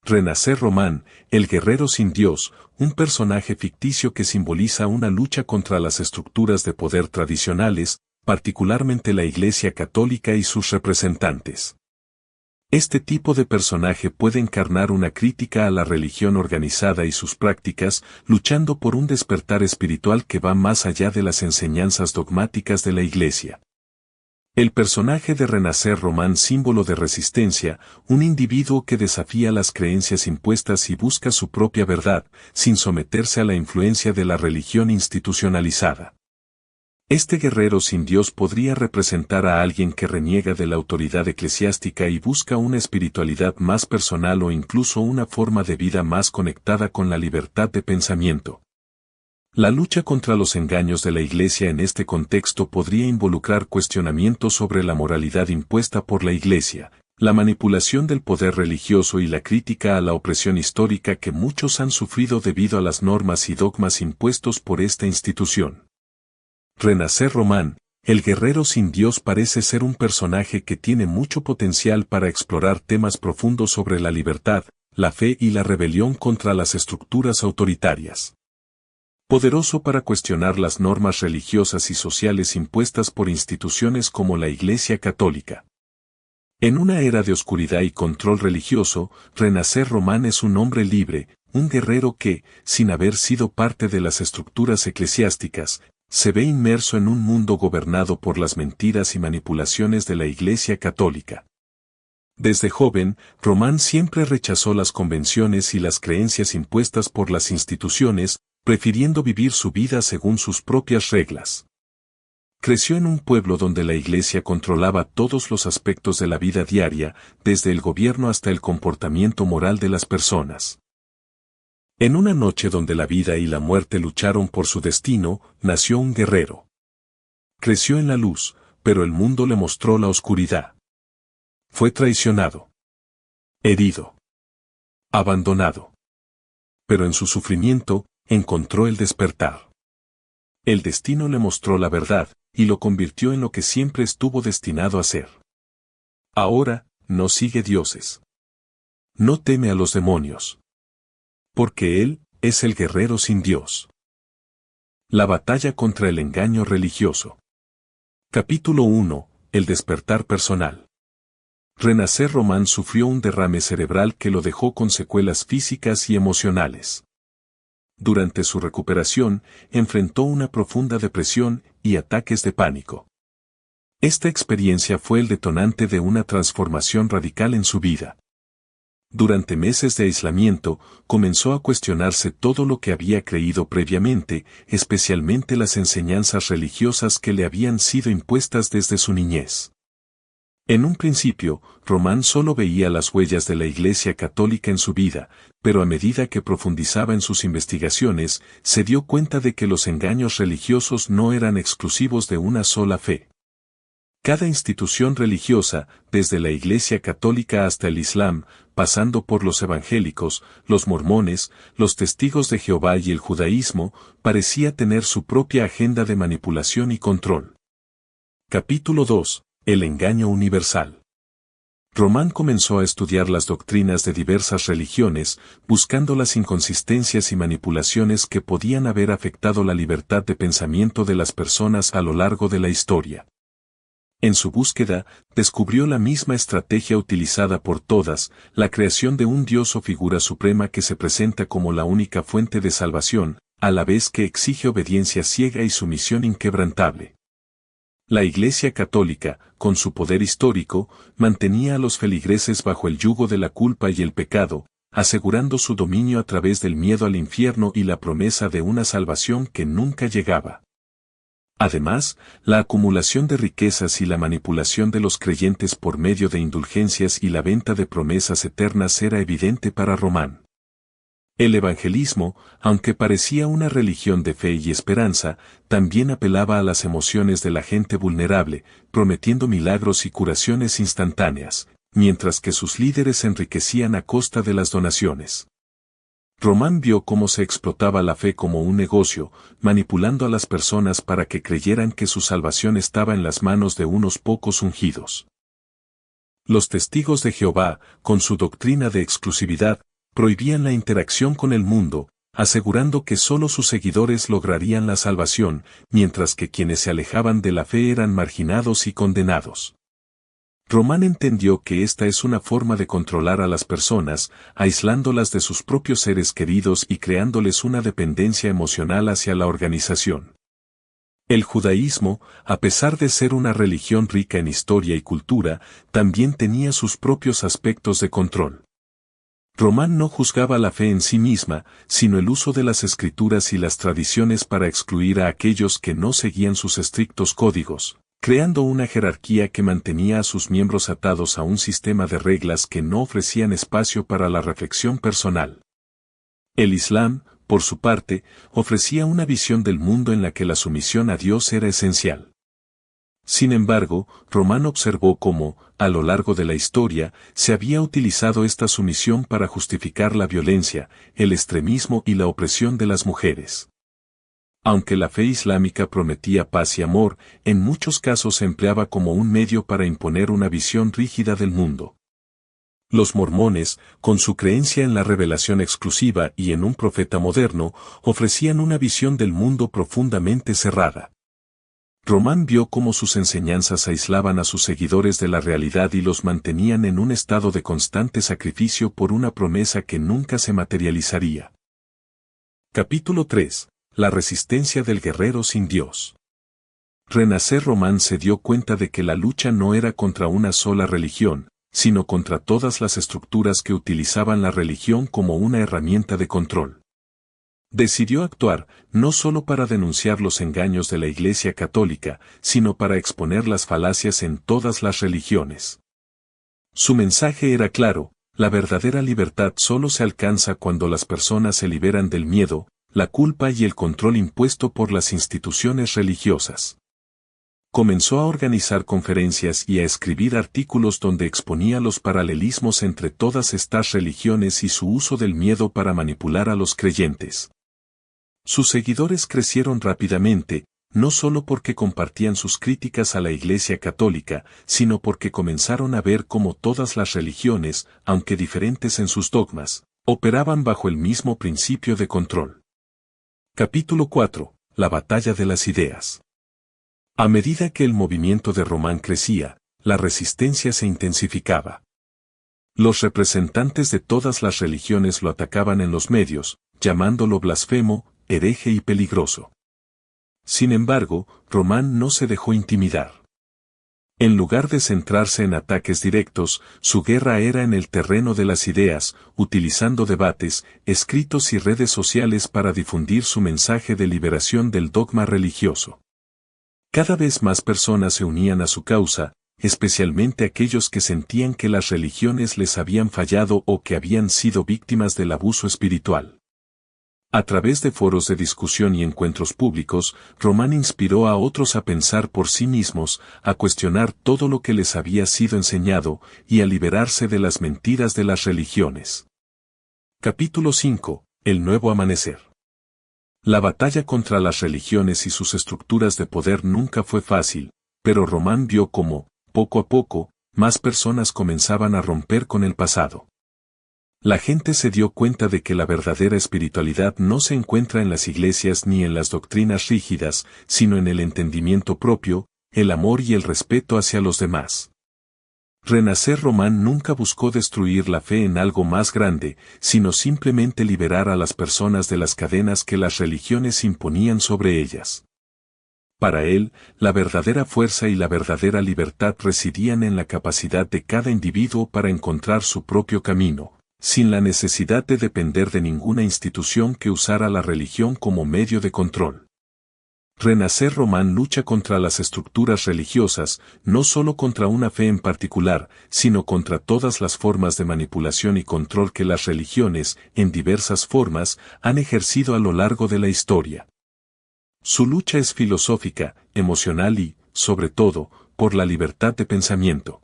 Renacer Román, el guerrero sin Dios, un personaje ficticio que simboliza una lucha contra las estructuras de poder tradicionales, particularmente la Iglesia Católica y sus representantes. Este tipo de personaje puede encarnar una crítica a la religión organizada y sus prácticas, luchando por un despertar espiritual que va más allá de las enseñanzas dogmáticas de la Iglesia. El personaje de Renacer Román, símbolo de resistencia, un individuo que desafía las creencias impuestas y busca su propia verdad, sin someterse a la influencia de la religión institucionalizada. Este guerrero sin Dios podría representar a alguien que reniega de la autoridad eclesiástica y busca una espiritualidad más personal o incluso una forma de vida más conectada con la libertad de pensamiento. La lucha contra los engaños de la Iglesia en este contexto podría involucrar cuestionamientos sobre la moralidad impuesta por la Iglesia, la manipulación del poder religioso y la crítica a la opresión histórica que muchos han sufrido debido a las normas y dogmas impuestos por esta institución. Renacer Román, el guerrero sin Dios, parece ser un personaje que tiene mucho potencial para explorar temas profundos sobre la libertad, la fe y la rebelión contra las estructuras autoritarias. Poderoso para cuestionar las normas religiosas y sociales impuestas por instituciones como la Iglesia Católica. En una era de oscuridad y control religioso, Renacer Román es un hombre libre, un guerrero que, sin haber sido parte de las estructuras eclesiásticas, se ve inmerso en un mundo gobernado por las mentiras y manipulaciones de la Iglesia Católica. Desde joven, Román siempre rechazó las convenciones y las creencias impuestas por las instituciones, prefiriendo vivir su vida según sus propias reglas. Creció en un pueblo donde la Iglesia controlaba todos los aspectos de la vida diaria, desde el gobierno hasta el comportamiento moral de las personas. En una noche donde la vida y la muerte lucharon por su destino, nació un guerrero. Creció en la luz, pero el mundo le mostró la oscuridad. Fue traicionado, herido, abandonado. Pero en su sufrimiento, encontró el despertar. El destino le mostró la verdad, y lo convirtió en lo que siempre estuvo destinado a ser. Ahora, no sigue dioses. No teme a los demonios. Porque él es el guerrero sin Dios. La batalla contra el engaño religioso. Capítulo 1. El despertar personal. Renacer Román sufrió un derrame cerebral que lo dejó con secuelas físicas y emocionales. Durante su recuperación, enfrentó una profunda depresión y ataques de pánico. Esta experiencia fue el detonante de una transformación radical en su vida. Durante meses de aislamiento, comenzó a cuestionarse todo lo que había creído previamente, especialmente las enseñanzas religiosas que le habían sido impuestas desde su niñez. En un principio, Román solo veía las huellas de la Iglesia Católica en su vida, pero a medida que profundizaba en sus investigaciones, se dio cuenta de que los engaños religiosos no eran exclusivos de una sola fe. Cada institución religiosa, desde la Iglesia Católica hasta el Islam, pasando por los evangélicos, los mormones, los testigos de Jehová y el judaísmo, parecía tener su propia agenda de manipulación y control. Capítulo 2. El engaño universal. Román comenzó a estudiar las doctrinas de diversas religiones, buscando las inconsistencias y manipulaciones que podían haber afectado la libertad de pensamiento de las personas a lo largo de la historia. En su búsqueda, descubrió la misma estrategia utilizada por todas, la creación de un Dios o figura suprema que se presenta como la única fuente de salvación, a la vez que exige obediencia ciega y sumisión inquebrantable. La Iglesia Católica, con su poder histórico, mantenía a los feligreses bajo el yugo de la culpa y el pecado, asegurando su dominio a través del miedo al infierno y la promesa de una salvación que nunca llegaba. Además, la acumulación de riquezas y la manipulación de los creyentes por medio de indulgencias y la venta de promesas eternas era evidente para Román. El evangelismo, aunque parecía una religión de fe y esperanza, también apelaba a las emociones de la gente vulnerable, prometiendo milagros y curaciones instantáneas, mientras que sus líderes se enriquecían a costa de las donaciones. Román vio cómo se explotaba la fe como un negocio, manipulando a las personas para que creyeran que su salvación estaba en las manos de unos pocos ungidos. Los testigos de Jehová, con su doctrina de exclusividad, prohibían la interacción con el mundo, asegurando que solo sus seguidores lograrían la salvación, mientras que quienes se alejaban de la fe eran marginados y condenados. Román entendió que esta es una forma de controlar a las personas, aislándolas de sus propios seres queridos y creándoles una dependencia emocional hacia la organización. El judaísmo, a pesar de ser una religión rica en historia y cultura, también tenía sus propios aspectos de control. Román no juzgaba la fe en sí misma, sino el uso de las escrituras y las tradiciones para excluir a aquellos que no seguían sus estrictos códigos, creando una jerarquía que mantenía a sus miembros atados a un sistema de reglas que no ofrecían espacio para la reflexión personal. El Islam, por su parte, ofrecía una visión del mundo en la que la sumisión a Dios era esencial. Sin embargo, Román observó cómo, a lo largo de la historia, se había utilizado esta sumisión para justificar la violencia, el extremismo y la opresión de las mujeres. Aunque la fe islámica prometía paz y amor, en muchos casos se empleaba como un medio para imponer una visión rígida del mundo. Los mormones, con su creencia en la revelación exclusiva y en un profeta moderno, ofrecían una visión del mundo profundamente cerrada. Román vio cómo sus enseñanzas aislaban a sus seguidores de la realidad y los mantenían en un estado de constante sacrificio por una promesa que nunca se materializaría. Capítulo 3. La resistencia del guerrero sin Dios. Renacer Román se dio cuenta de que la lucha no era contra una sola religión, sino contra todas las estructuras que utilizaban la religión como una herramienta de control. Decidió actuar, no solo para denunciar los engaños de la Iglesia Católica, sino para exponer las falacias en todas las religiones. Su mensaje era claro: la verdadera libertad solo se alcanza cuando las personas se liberan del miedo, la culpa y el control impuesto por las instituciones religiosas. Comenzó a organizar conferencias y a escribir artículos donde exponía los paralelismos entre todas estas religiones y su uso del miedo para manipular a los creyentes. Sus seguidores crecieron rápidamente, no solo porque compartían sus críticas a la Iglesia Católica, sino porque comenzaron a ver cómo todas las religiones, aunque diferentes en sus dogmas, operaban bajo el mismo principio de control. Capítulo 4. La batalla de las ideas. A medida que el movimiento de Román crecía, la resistencia se intensificaba. Los representantes de todas las religiones lo atacaban en los medios, llamándolo blasfemo, hereje y peligroso. Sin embargo, Román no se dejó intimidar. En lugar de centrarse en ataques directos, su guerra era en el terreno de las ideas, utilizando debates, escritos y redes sociales para difundir su mensaje de liberación del dogma religioso. Cada vez más personas se unían a su causa, especialmente aquellos que sentían que las religiones les habían fallado o que habían sido víctimas del abuso espiritual. A través de foros de discusión y encuentros públicos, Román inspiró a otros a pensar por sí mismos, a cuestionar todo lo que les había sido enseñado, y a liberarse de las mentiras de las religiones. Capítulo 5. El nuevo amanecer. La batalla contra las religiones y sus estructuras de poder nunca fue fácil, pero Román vio cómo, poco a poco, más personas comenzaban a romper con el pasado. La gente se dio cuenta de que la verdadera espiritualidad no se encuentra en las iglesias ni en las doctrinas rígidas, sino en el entendimiento propio, el amor y el respeto hacia los demás. Renacer Román nunca buscó destruir la fe en algo más grande, sino simplemente liberar a las personas de las cadenas que las religiones imponían sobre ellas. Para él, la verdadera fuerza y la verdadera libertad residían en la capacidad de cada individuo para encontrar su propio camino, sin la necesidad de depender de ninguna institución que usara la religión como medio de control. Renacer Román lucha contra las estructuras religiosas, no solo contra una fe en particular, sino contra todas las formas de manipulación y control que las religiones, en diversas formas, han ejercido a lo largo de la historia. Su lucha es filosófica, emocional y, sobre todo, por la libertad de pensamiento.